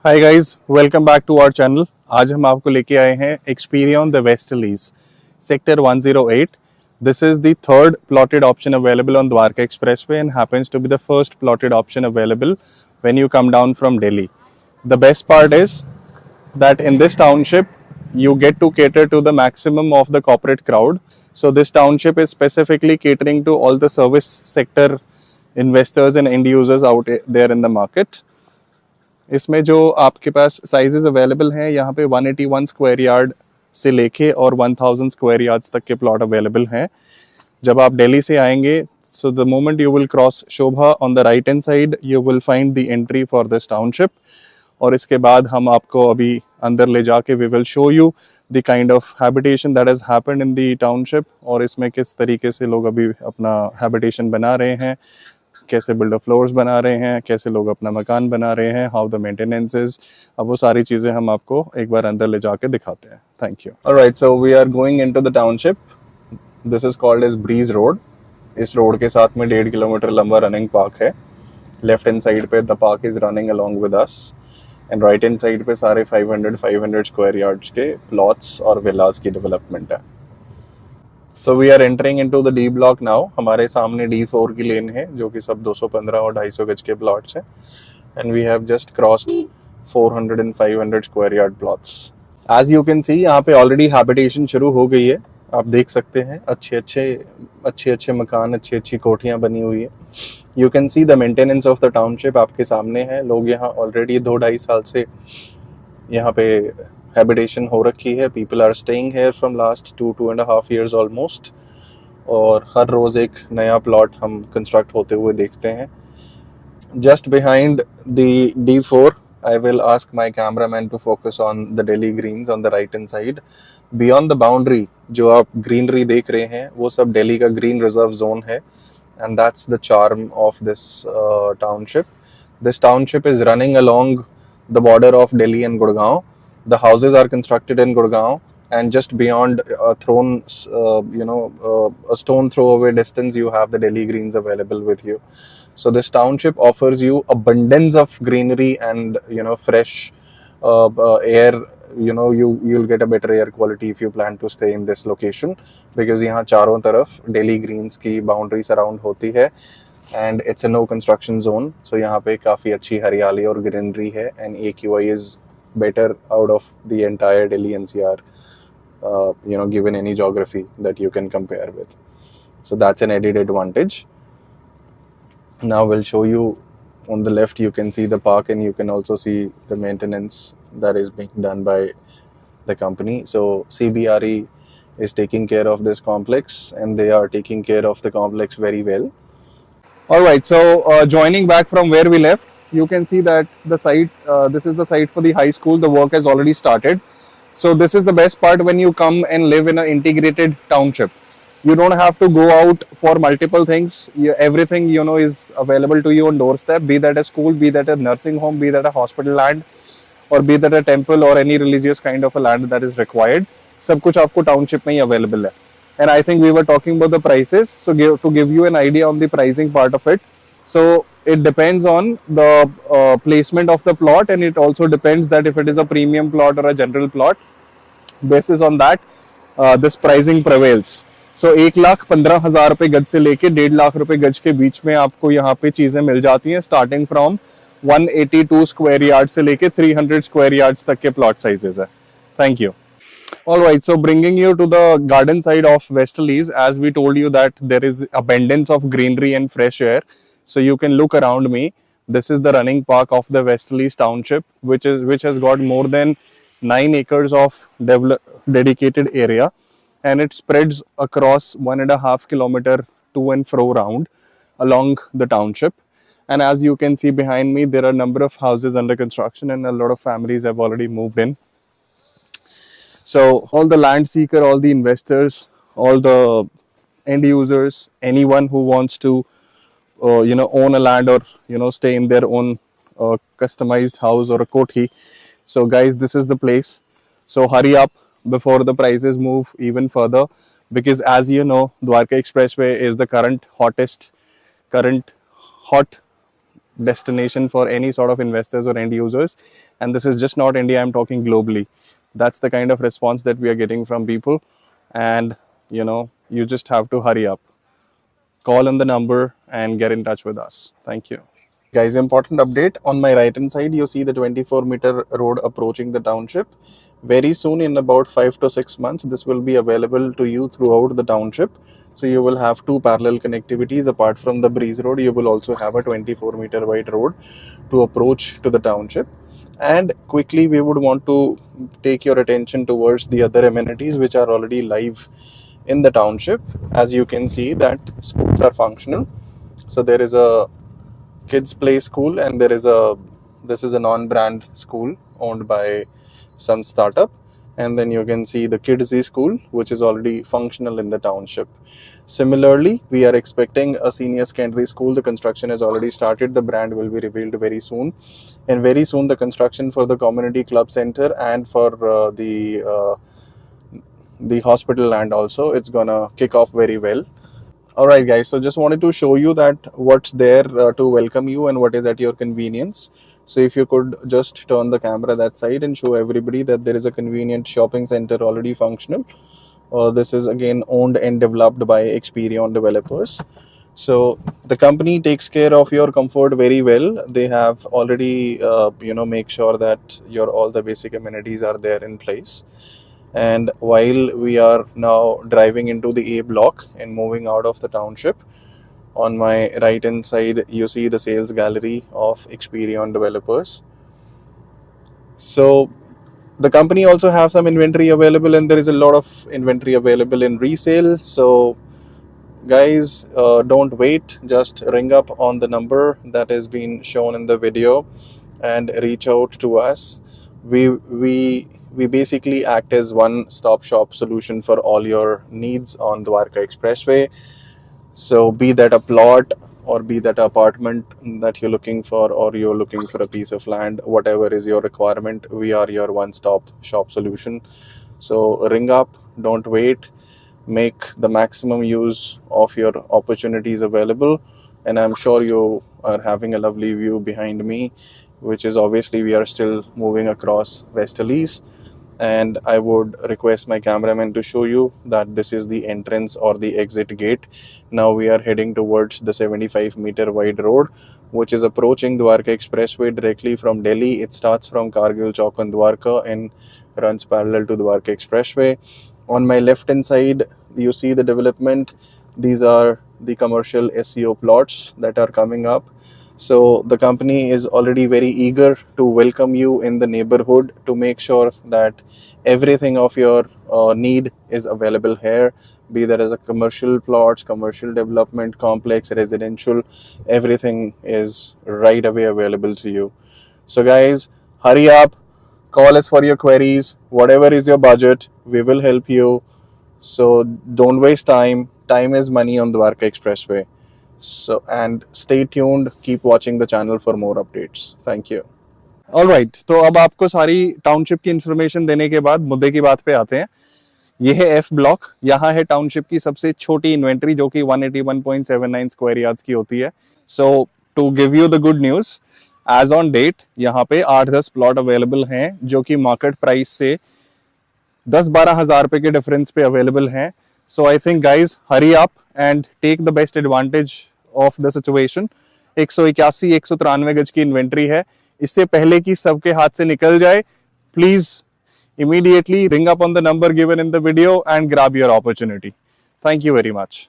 Hi guys, welcome back to our channel. आज हम आपको लेके आए हैं experience the Westleys sector 108। This is the third plotted option available on Dwarka expressway and happens to be the first plotted option available when you come down from Delhi. The best part is that in this township you get to cater to the maximum of the corporate crowd. So this township is specifically catering to all the service sector investors and end users out there in the market. इसमें जो आपके पास sizes available हैं, यहाँ पे 181 square yard से लेके और 1000 square yards तक के प्लॉट अवेलेबल हैं। जब आप दिल्ली से आएंगे, so the moment you will cross Shobha on the right hand side you will find the entry for this township. और इसके बाद हम आपको अभी अंदर ले जाके we will show you the kind of habitation that has happened in the township, और इसमें किस तरीके से लोग अभी अपना हैबिटेशन बना रहे हैं, कैसे बिल्डर फ्लोर्स बना रहे हैं, कैसे लोग अपना मकान बना रहे हैं, हाउ द मेंटेनेंस इज। अब वो सारी चीज़ें हम आपको एक बार अंदर ले जाके दिखाते हैं। Thank you. Alright, so we are going into the township. This is called as breeze road. इस रोड के साथ में 1.5 किलोमीटर लंबा रनिंग पार्क है। लेफ्ट हैंड साइड पे the park is running along with us, and right hand side पे सारे 500 square yards के प्लॉट्स और विलास की डेवलपमेंट है। So we are entering into the D block now. हमारे सामने D4 की लेन है जो कि सब 215 और 250 गज के प्लॉट्स हैं, and we have just crossed 400 and 500 square yard plots. As you can see यहाँ पे ऑलरेडी हैबिटेशन शुरू हो गई है। आप देख सकते हैं अच्छे अच्छे मकान, अच्छी अच्छी कोठियाँ बनी हुई है। You can see the maintenance of the township आपके सामने है। लोग यहाँ ऑलरेडी 2-2.5 साल से यहाँ पे हैबिटेशन हो रखी है। People are staying here from last 2.5 years almost, और हर रोज़ एक नया प्लॉट हम कंस्ट्रक्ट होते हुए देखते हैं। Just behind the D4 I will ask my cameraman to focus on the Delhi greens on the right hand side. Beyond the boundary जो आप greenery देख रहे हैं वो सब दिल्ली का green reserve zone है, and that's the charm of this township. This township is running along the border of Delhi and Gurgaon. The houses are constructed in Gurgaon, and just beyond a stone throw away distance you have the Delhi greens available with you. So this township offers you abundance of greenery and fresh air. You'll get a better air quality if you plan to stay in this location, because यहाँ चारों तरफ Delhi greens की boundary surround होती है, and it's a no construction zone. So यहाँ पे काफ़ी अच्छी हरियाली और greenery है, and AQI is better out of the entire Delhi NCR, given any geography that you can compare with. So that's an added advantage. Now we'll show you on the left, you can see the park, and you can also see the maintenance that is being done by the company. So CBRE is taking care of this complex, and they are taking care of the complex very well. All right, so joining back from where we left, you can see that the site, this is the site for the high school. The work has already started. So this is the best part when you come and live in an integrated township. You don't have to go out for multiple things. Everything is available to you on doorstep, be that a school, be that a nursing home, be that a hospital land, or be that a temple or any religious kind of a land that is required. सब कुछ आपको township में ही available है। And I think we were talking about the prices, so to give you an idea on the pricing part of it. So it depends on the placement of the plot, and it also depends that if it is a premium plot or a general plot. Basis on that, this pricing prevails. So 1,15,000 रुपए गज से लेके 1.5 लाख रुपए गज के बीच में आपको यहाँ पे चीजें मिल जाती हैं, स्टार्टिंग फ्रॉम 182 स्क्वायर यार्ड से लेके 300 स्क्वायर यार्ड्स तक के प्लॉट साइजेस है। Thank you. Alright, so bringing you to the garden side of Westerlies, as we told you that there is abundance of greenery and fresh air. So you can look around me. This is the running park of the Westerlies township, which has got more than 9 acres of dedicated area, and it spreads across 1.5 kilometer to and fro round along the township. And as you can see behind me, there are a number of houses under construction, and a lot of families have already moved in. So all the land seeker, all the investors, all the end users, anyone who wants to own a land or stay in their own customized house or a kothi. So guys, this is the place. So hurry up before the prices move even further, because as you know, Dwarka Expressway is the current hot destination for any sort of investors or end users. And this is just not India, I'm talking globally. That's the kind of response that we are getting from people. And you just have to hurry up, call on the number and get in touch with us. Thank you. Guys, important update. On my right hand side, you see the 24-meter road approaching the township. Very soon, in about 5 to 6 months, this will be available to you throughout the township. So you will have two parallel connectivities. Apart from the Breeze Road, you will also have a 24-meter wide road to approach to the township. And quickly, we would want to take your attention towards the other amenities which are already live in the township. As you can see that schools are functional. So there is a kids play school, and this is a non-brand school owned by some startup. And then you can see the kids school, which is already functional in the township. Similarly, we are expecting a senior secondary school. The construction has already started. The brand will be revealed very soon. And very soon the construction for the community club center and for the hospital land also, it's gonna kick off very well. All right, guys, so just wanted to show you that what's there to welcome you and what is at your convenience. So if you could just turn the camera that side and show everybody that there is a convenient shopping center already functional. This is again owned and developed by Experion developers. So the company takes care of your comfort very well. They have already make sure that your all the basic amenities are there in place. And while we are now driving into the A block and moving out of the township, on my right hand side you see the sales gallery of Experion developers. So the company also have some inventory available, and there is a lot of inventory available in resale. So guys, don't wait, just ring up on the number that has been shown in the video and reach out to us. We basically act as one-stop shop solution for all your needs on Dwarka Expressway. So be that a plot or be that an apartment that you're looking for, or you're looking for a piece of land, whatever is your requirement, we are your one-stop shop solution. So ring up, don't wait, make the maximum use of your opportunities available. And I'm sure you are having a lovely view behind me, which is obviously we are still moving across Westerlies. And I would request my cameraman to show you that this is the entrance or the exit gate. Now we are heading towards the 75-meter wide road, which is approaching Dwarka Expressway directly from Delhi. It starts from Kargil Chowk on Dwarka and runs parallel to Dwarka Expressway. On my left hand side, you see the development. These are the commercial SEO plots that are coming up. So the company is already very eager to welcome you in the neighborhood, to make sure that everything of your need is available here, be that as a commercial plots, commercial development, complex, residential, everything is right away available to you. So guys, hurry up, call us for your queries, whatever is your budget, we will help you. So don't waste time. Time is money on Dwarka Expressway. So, and stay tuned, keep watching the channel for more updates. Thank you. All right, तो अब आपको सारी township की information देने के बाद मुद्दे की बात पे आते हैं। ये है एफ ब्लॉक। यहाँ है टाउनशिप की सबसे छोटी इन्वेंट्री, जो कि 181.79 स्क्वायर यार्ड्स की होती है। So to give you the good news, as on date यहाँ पे 8-10 प्लॉट अवेलेबल हैं, जो कि मार्केट प्राइस से 10-12 हज़ार रुपए के डिफरेंस पे अवेलेबल हैं। So I think guys, hurry up and take the best advantage of the situation. 181-193 गज की इन्वेंट्री है। इससे पहले कि सबके हाथ से निकल जाए, please immediately ring up on the number given in the video and grab your opportunity. Thank you very much.